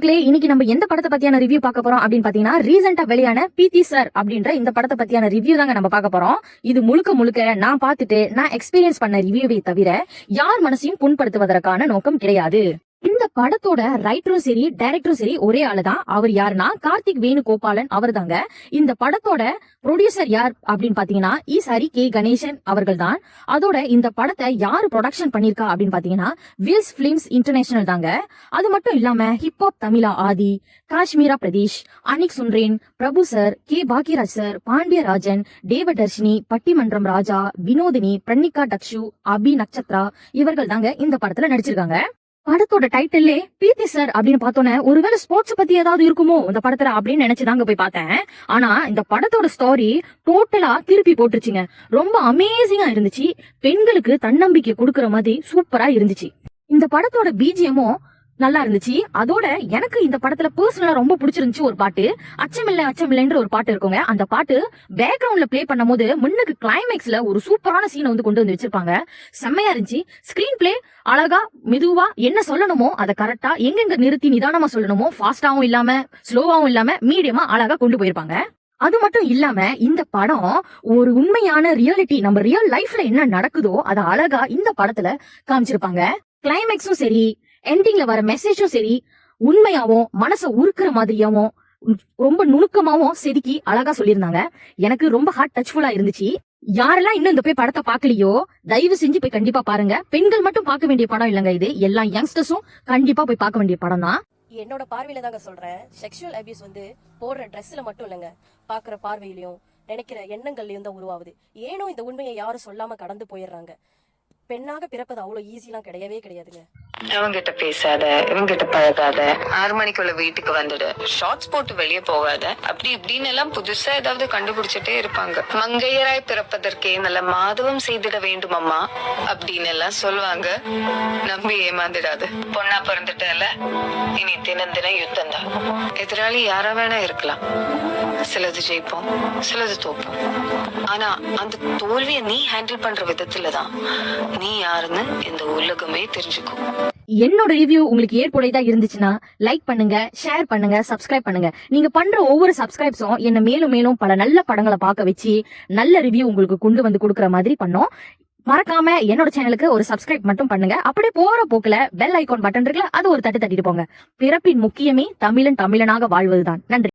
மக்களே, இன்னைக்கு நம்ம எந்த படத்தை பத்தியான ரிவ்யூ பார்க்க போறோம் அப்படின்னு பாத்தீங்கன்னா, ரீசெண்டா வெளியான பீத்தி சார் அப்படின்ற இந்த படத்தை பத்தியான ரிவ்யூ தாங்க நம்ம பார்க்க போறோம். இது முழுக்க முழுக்க நான் பார்த்துட்டு நான் எக்ஸ்பீரியன்ஸ் பண்ண ரிவ்யூவை தவிர யார் மனசையும் புண்படுத்துவதற்கான நோக்கம் கிடையாது. இந்த படத்தோட ரைட்டரும் சரி டைரக்டரும் சரி ஒரே ஆளுதான். அவர் யாருன்னா கார்த்திக் வேணுகோபாலன் அவர் தாங்க. இந்த படத்தோட ப்ரொடியூசர் யார் அப்படின்னு பாத்தீங்கன்னா ஈசாரி கே கணேசன் அவர்கள் தான். அதோட இந்த படத்தை யாரு ப்ரொடக்ஷன் பண்ணிருக்கா அப்படின்னு பாத்தீங்கன்னா வில்ஸ் பிலிம்ஸ் இன்டர்நேஷனல் தாங்க. அது மட்டும் இல்லாம hip hop Tamizha Aadhi, Kashmira Pardeshi, Anikha Surendran, Prabhu sir, K Bhagyaraj sir, Pandiarajan, Devadarshini, Pattimandram Raja, Vinodhini, Pranika டக்ஷு, அபி நட்சத்ரா இவர்கள் தாங்க இந்த படத்துல நடிச்சிருக்காங்க. படத்தோட டைட்டில்லே பீத்தி சார் அப்படின்னு பார்த்தோன்னே ஒருவேளை ஸ்போர்ட்ஸ் பத்தி ஏதாவது இருக்குமோ இந்த படத்துல அப்படின்னு நினைச்சுதாங்க போய் பார்த்தேன். ஆனா இந்த படத்தோட ஸ்டோரி டோட்டலா திருப்பி போட்டுருச்சுங்க. ரொம்ப அமேசிங்கா இருந்துச்சு. பெண்களுக்கு தன்னம்பிக்கை கொடுக்கற மாதிரி சூப்பரா இருந்துச்சு. இந்த படத்தோட பிஜிஎமும் நல்லா இருந்துச்சு. அதோட எனக்கு இந்த படத்துல பர்சனலா ரொம்ப பிடிச்சிருந்துச்சு ஒரு பாட்டு, அச்சமில்லைன்ற ஒரு பாட்டு இருக்குங்க. அந்த பாட்டு பேக்ரவுண்ட்ல பிளே பண்ணும் போது முன்னுக்கு கிளைமேக்ஸ்ல ஒரு சூப்பரான சீனை வந்து கொண்டு வந்து வச்சிருப்பாங்க. செம்மையா இருந்துச்சு. ஸ்கிரீன் பிளே அழகா மெதுவா என்ன சொல்லணுமோ அதை கரெக்டா எங்கெங்க நிறுத்தி நிதானமா சொல்லணுமோ ஃபாஸ்டாவும் இல்லாம ஸ்லோவாவும் இல்லாம மீடியமா அழகா கொண்டு போயிருப்பாங்க. அது மட்டும் இல்லாம இந்த படம் ஒரு உண்மையான ரியாலிட்டி, நம்ம ரியல் லைஃப்ல என்ன நடக்குதோ அதை அழகா இந்த படத்துல காமிச்சிருப்பாங்க. கிளைமேக்ஸும் சரி, எண்டிங்ல வர மெசேஜும் சரி, உண்மையாவும் மனசை உருக்குற மாதிரியாவும் ரொம்ப நுணுக்கமாவும் செதுக்கி அழகா சொல்லியிருந்தாங்க. எனக்கு ரொம்ப ஹார்ட் டச்ஃபுல்லா இருந்துச்சு. யாரெல்லாம் இன்னும் இந்த போய் படத்தை பாக்கலையோ தயவு செஞ்சு போய் கண்டிப்பா பாருங்க. பெண்கள் மட்டும் பார்க்க வேண்டிய படம் இல்லங்க இது, எல்லா யங்ஸ்டர்ஸும் கண்டிப்பா போய் பார்க்க வேண்டிய படம் தான். என்னோட பார்வையில தாங்க சொல்றேன். செக்ஷுவல் அபியூஸ் வந்து போடுற ட்ரெஸ்ல மட்டும் இல்லைங்க, பாக்குற பார்வையிலயும் நினைக்கிற எண்ணங்கள்லயும் தான் உருவாகுது. ஏனோ இந்த உண்மையை யாரும் சொல்லாம கடந்து போயிடுறாங்க. பெண்ணாக பிறப்பது அவ்வளவு ஈஸிலாம் கிடையவே கிடையாதுங்க. அவங்கிட்ட பேசாத, இவங்கிட்ட பழகாத, 6 மணிக்குள்ள வீட்டுக்கு வந்துடு, ஷார்ட்ஸ் போட்டு வெளியே போகாத, அப்படி இப்படின்னு எல்லாம் புதுசா ஏதாவது கண்டுபிடிச்சிட்டே இருப்பாங்க. மங்கையராய் பிறப்பதற்கே நல்ல மாதவம் செய்திட வேண்டும் அம்மா அப்படின்னு எல்லாம் சொல்லுவாங்க. நம்பி ஏமாந்துடாது. பொண்ணா பிறந்துட்டல, இனி தினம் தினம் யுத்தம் தான். எதிராளி யாரா வேணா இருக்கலாம். சிலது ஜெயிப்போம், சிலது தோப்போம். ஆனா அந்த தோல்வியை நீ ஹேண்டில் பண்ற விதத்துலதான் நீ யாருன்னு இந்த உலகமே தெரிஞ்சுக்கும். என்னோட ரிவ்யூ உங்களுக்கு ஏற்புடையதா இருந்துச்சுன்னா லைக் பண்ணுங்க, ஷேர் பண்ணுங்க, சப்ஸ்கிரைப் பண்ணுங்க. நீங்க பண்ற ஒவ்வொரு சப்ஸ்கிரைப்ஸும் என்ன மேலும் மேலும் பல நல்ல படங்களை பார்க்க வச்சு நல்ல ரிவ்யூ உங்களுக்கு கொண்டு வந்து கொடுக்கற மாதிரி பண்ணோம். மறக்காம என்னோட சேனலுக்கு ஒரு சப்ஸ்கிரைப் மட்டும் பண்ணுங்க. அப்படியே போற போக்குல பெல் ஐகான் பட்டன் இருக்குல்ல, அது ஒரு தட்டு தட்டிட்டு போங்க. பிறப்பின் முக்கியமே தமிழனாக வாழ்வதுதான். நன்றி.